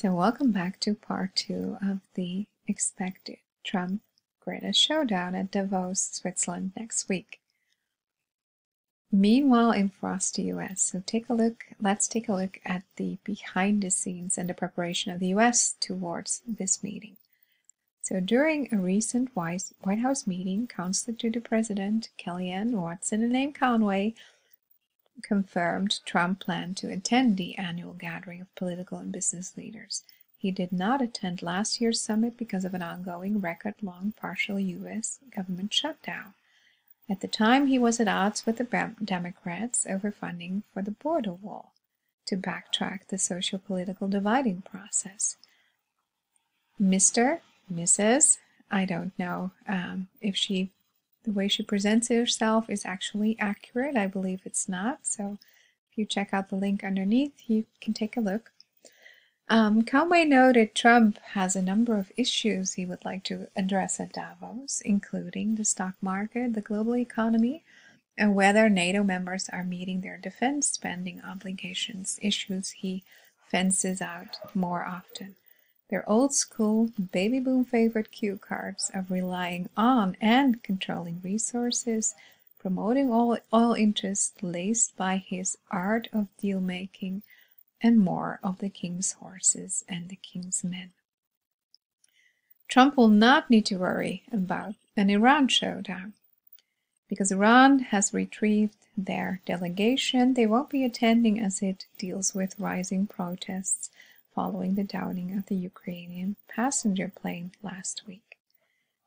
So welcome back to part 2 of the expected Trump-Greta showdown at Davos, Switzerland next week. Meanwhile in frosty US, so let's take a look at the behind the scenes and the preparation of the US towards this meeting. So during a recent White House meeting, Counselor to the President, Kellyanne Watson and Amy Conway confirmed Trump planned to attend the annual gathering of political and business leaders. He did not attend last year's summit because of an ongoing record-long partial U.S. government shutdown. At the time, he was at odds with the Democrats over funding for the border wall to backtrack the socio-political dividing process. Mrs. I don't know if the way she presents herself is actually accurate. I believe it's not. So if you check out the link underneath, you can take a look. Conway noted Trump has a number of issues he would like to address at Davos, including the stock market, the global economy, and whether NATO members are meeting their defense spending obligations, issues he fences out more often. They're old-school, baby-boom favorite cue cards of relying on and controlling resources, promoting oil interests laced by his art of deal-making, and more of the king's horses and the king's men. Trump will not need to worry about an Iran showdown. Because Iran has retrieved their delegation, they won't be attending as it deals with rising protests following the downing of the Ukrainian passenger plane last week.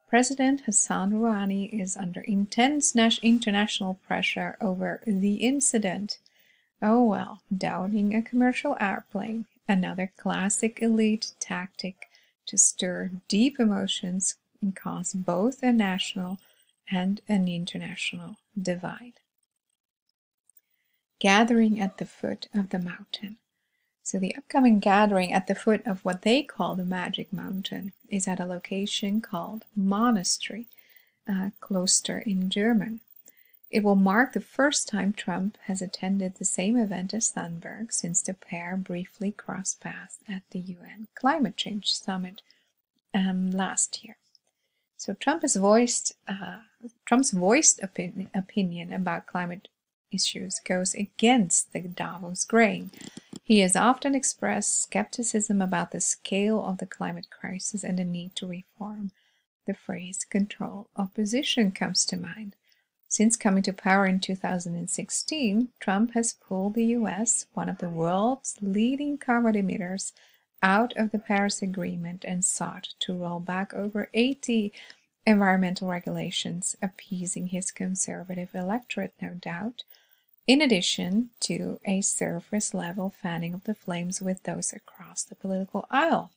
President Hassan Rouhani is under intense international pressure over the incident. Oh well, downing a commercial airplane, another classic elite tactic to stir deep emotions and cause both a national and an international divide. Gathering at the foot of the mountain. So the upcoming gathering at the foot of what they call the Magic Mountain is at a location called Monastery, Kloster in German. It will mark the first time Trump has attended the same event as Thunberg since the pair briefly crossed paths at the UN Climate Change Summit last year. So Trump's voiced opinion about climate issues goes against the Davos grain. He has often expressed skepticism about the scale of the climate crisis and the need to reform. The phrase control opposition comes to mind. Since coming to power in 2016, Trump has pulled the US, one of the world's leading carbon emitters, out of the Paris Agreement and sought to roll back over 80 environmental regulations, appeasing his conservative electorate, no doubt, in addition to a surface-level fanning of the flames with those across the political aisle.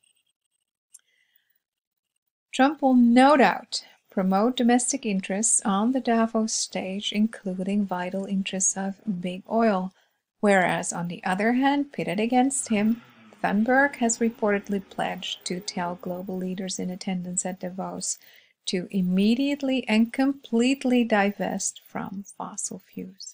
Trump will no doubt promote domestic interests on the Davos stage, including vital interests of big oil, whereas on the other hand, pitted against him, Thunberg has reportedly pledged to tell global leaders in attendance at Davos to immediately and completely divest from fossil fuels.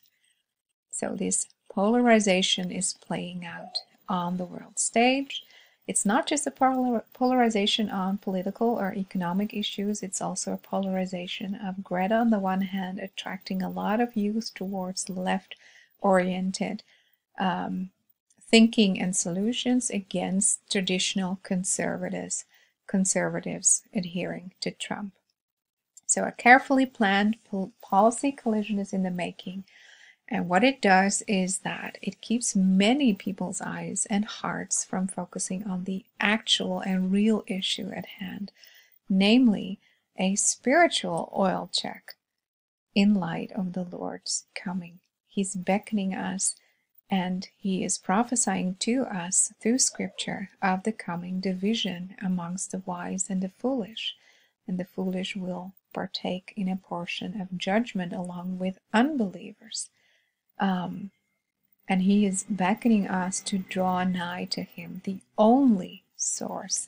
So this polarization is playing out on the world stage. It's not just a polarization on political or economic issues, it's also a polarization of Greta on the one hand, attracting a lot of youth towards left-oriented thinking and solutions against traditional conservatives adhering to Trump. So a carefully planned policy collision is in the making. And what it does is that it keeps many people's eyes and hearts from focusing on the actual and real issue at hand, namely a spiritual oil check in light of the Lord's coming. He's beckoning us and he is prophesying to us through scripture of the coming division amongst the wise and the foolish will partake in a portion of judgment along with unbelievers. And he is beckoning us to draw nigh to him, the only source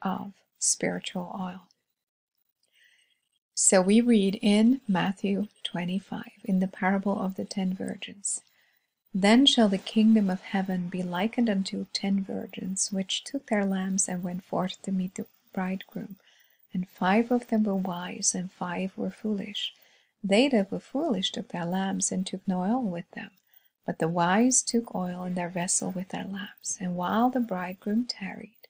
of spiritual oil. So we read in Matthew 25, in the parable of the 10 virgins, Then shall the kingdom of heaven be likened unto 10 virgins, which took their lamps and went forth to meet the bridegroom. And 5 of them were wise, and 5 were foolish. They that were foolish took their lamps, and took no oil with them. But the wise took oil in their vessel with their lamps. And while the bridegroom tarried,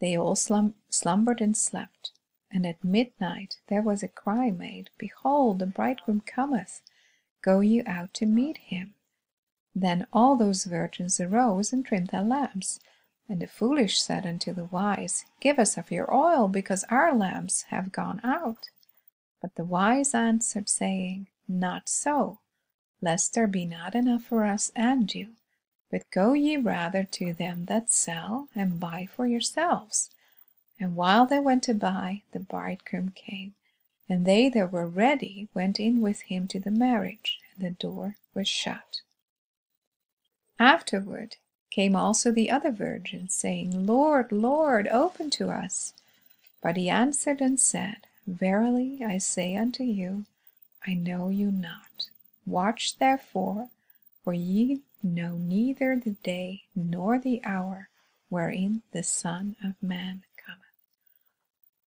they all slumbered and slept. And at midnight there was a cry made, Behold, the bridegroom cometh, go ye out to meet him. Then all those virgins arose and trimmed their lamps. And the foolish said unto the wise, Give us of your oil, because our lamps have gone out. But the wise answered, saying, Not so, lest there be not enough for us and you. But go ye rather to them that sell, and buy for yourselves. And while they went to buy, the bridegroom came. And they that were ready went in with him to the marriage, and the door was shut. Afterward came also the other virgins, saying, Lord, Lord, open to us. But he answered and said, Verily I say unto you, I know you not. Watch therefore, for ye know neither the day nor the hour wherein the Son of Man cometh.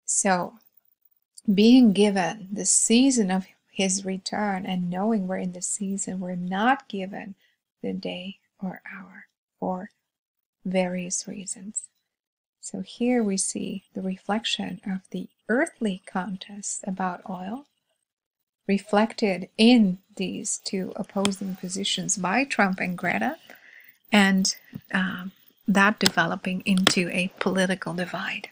So, being given the season of his return and knowing we're in the season, we're not given the day or hour for various reasons. So here we see the reflection of the earthly contest about oil reflected in these 2 opposing positions by Trump and Greta, and that developing into a political divide.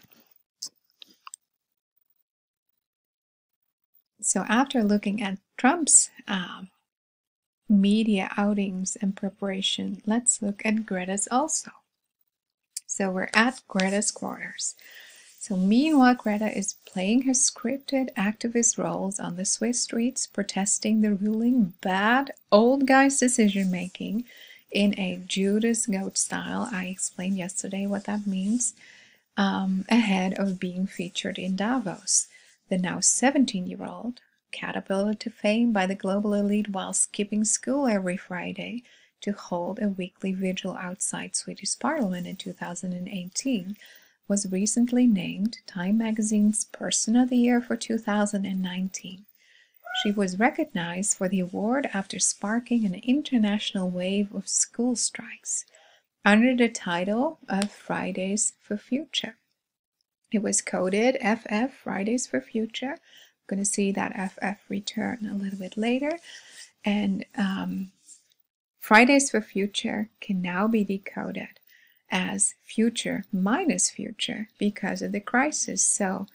So after looking at Trump's media outings and preparation, let's look at Greta's also. So we're at Greta's quarters. So meanwhile, Greta is playing her scripted activist roles on the Swiss streets, protesting the ruling bad old guy's decision making in a Judas goat style. I explained yesterday what that means, ahead of being featured in Davos. The now 17-year-old, catapulted to fame by the global elite while skipping school every Friday to hold a weekly vigil outside Swedish Parliament in 2018, was recently named Time Magazine's Person of the Year for 2019. She was recognized for the award after sparking an international wave of school strikes under the title of Fridays for Future. It was coded FF, Fridays for Future. I'm going to see that FF return a little bit later. And Fridays for Future can now be decoded as future minus future because of the crisis. So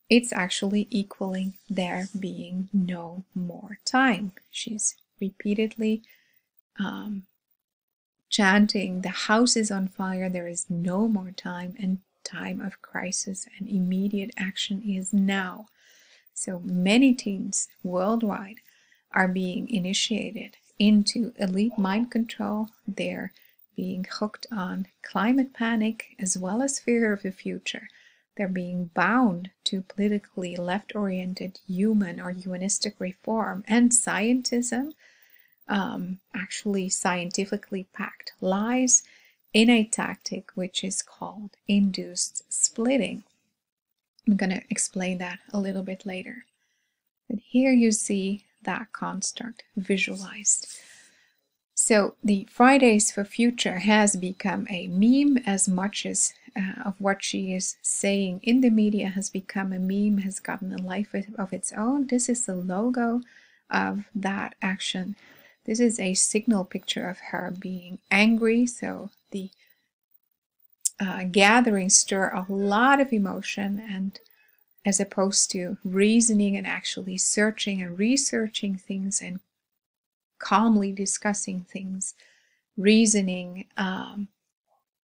it's actually equaling there being no more time. She's repeatedly chanting, the house is on fire, there is no more time, and time of crisis and immediate action is now. So many teens worldwide are being initiated into elite mind control. They're being hooked on climate panic as well as fear of the future. They're being bound to politically left-oriented human or humanistic reform and scientism, actually scientifically packed lies, in a tactic which is called induced splitting. I'm going to explain that a little bit later. But here you see that construct visualized. So the Fridays for Future has become a meme as much as of what she is saying in the media has become a meme, has gotten a life of its own. This is the logo of that action. This is a signal picture of her being angry. So the gatherings stir a lot of emotion, and as opposed to reasoning and actually searching and researching things and calmly discussing things, reasoning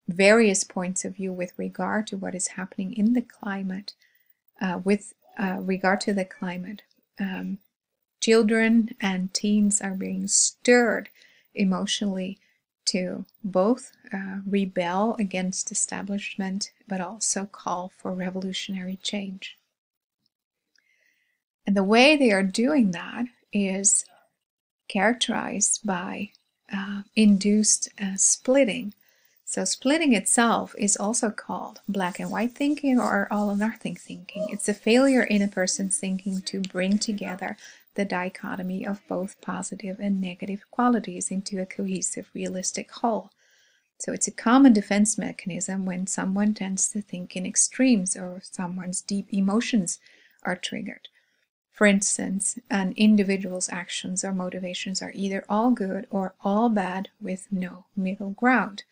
various points of view with regard to what is happening in the climate, with regard to the climate. Children and teens are being stirred emotionally to both rebel against establishment, but also call for revolutionary change. And the way they are doing that is characterized by induced splitting. So splitting itself is also called black and white thinking or all or nothing thinking. It's a failure in a person's thinking to bring together the dichotomy of both positive and negative qualities into a cohesive, realistic whole. So it's a common defense mechanism when someone tends to think in extremes or someone's deep emotions are triggered. For instance, an individual's actions or motivations are either all good or all bad with no middle ground.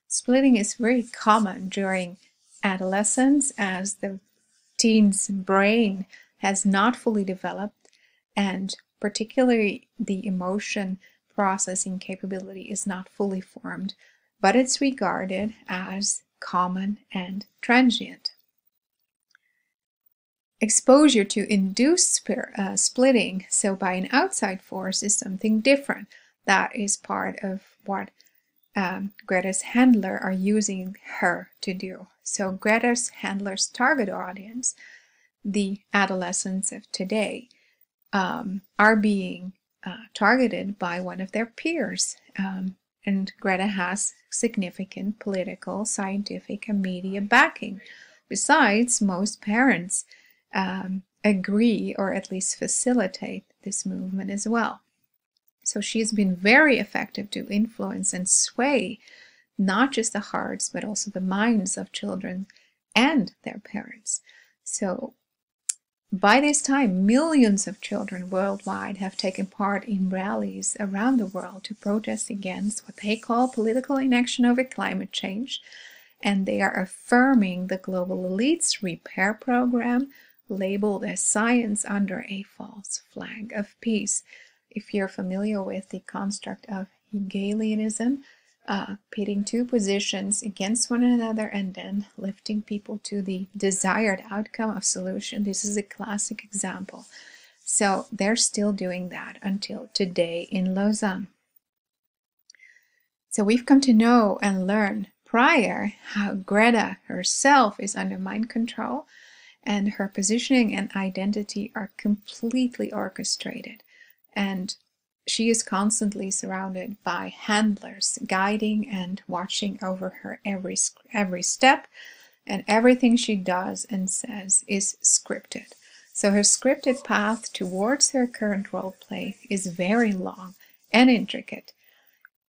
Splitting is very common during adolescence as the teen's brain has not fully developed, and particularly the emotion processing capability is not fully formed, but it's regarded as common and transient. Exposure to induced splitting, so by an outside force, is something different. That is part of what Greta's handler are using her to do. So Greta's handler's target audience, the adolescents of today, are being targeted by one of their peers. And Greta has significant political, scientific, and media backing. Besides, most parents agree or at least facilitate this movement as well. So she's been very effective to influence and sway not just the hearts but also the minds of children and their parents. So by this time, millions of children worldwide have taken part in rallies around the world to protest against what they call political inaction over climate change, and they are affirming the global elite's repair program labeled as science under a false flag of peace. If you're familiar with the construct of Hegelianism, pitting two positions against one another and then lifting people to the desired outcome of solution, this is a classic example. So they're still doing that until today in Lausanne. So we've come to know and learn prior how Greta herself is under mind control, and her positioning and identity are completely orchestrated. And she is constantly surrounded by handlers guiding and watching over her every step, and everything she does and says is scripted. So her scripted path towards her current role play is very long and intricate.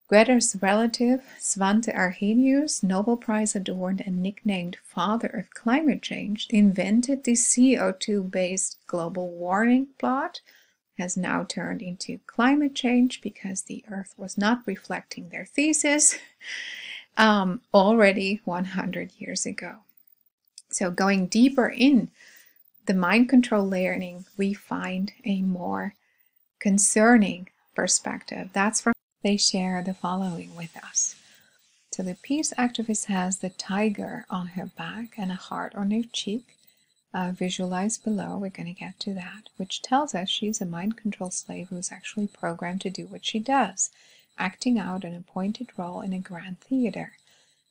Greta's relative, Svante Arrhenius, Nobel Prize adorned and nicknamed father of climate change, invented the CO2-based global warming plot, has now turned into climate change because the Earth was not reflecting their thesis already 100 years ago. So going deeper in the mind control layering, we find a more concerning perspective. That's from they share the following with us. So the peace activist has the tiger on her back and a heart on her cheek. Visualized below, we're going to get to that, which tells us she's a mind control slave who's actually programmed to do what she does, acting out an appointed role in a grand theater.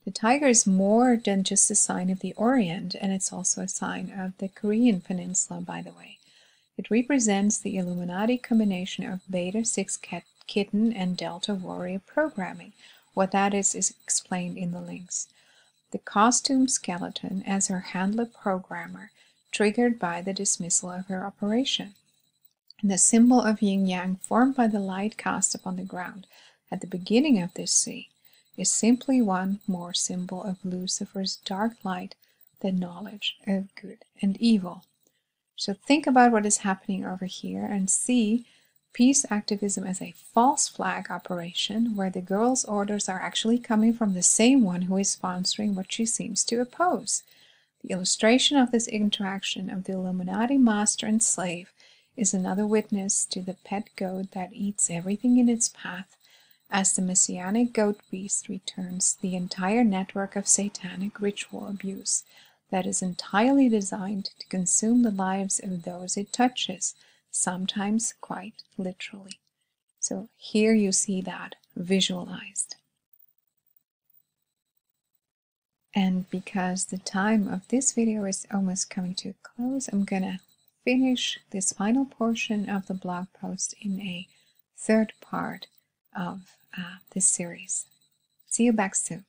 The tiger is more than just a sign of the Orient, and it's also a sign of the Korean peninsula, by the way. It represents the Illuminati combination of Beta 6 Kitten and Delta Warrior programming. What that is explained in the links. The costume skeleton as her handler programmer, triggered by the dismissal of her operation. And the symbol of yin-yang formed by the light cast upon the ground at the beginning of this sea is simply one more symbol of Lucifer's dark light, the knowledge of good and evil. So think about what is happening over here and see peace activism as a false flag operation where the girl's orders are actually coming from the same one who is sponsoring what she seems to oppose. The illustration of this interaction of the Illuminati master and slave is another witness to the pet goat that eats everything in its path, as the messianic goat beast returns the entire network of satanic ritual abuse that is entirely designed to consume the lives of those it touches, sometimes quite literally. So here you see that visualized. And because the time of this video is almost coming to a close, I'm gonna finish this final portion of the blog post in a third part of this series. See you back soon.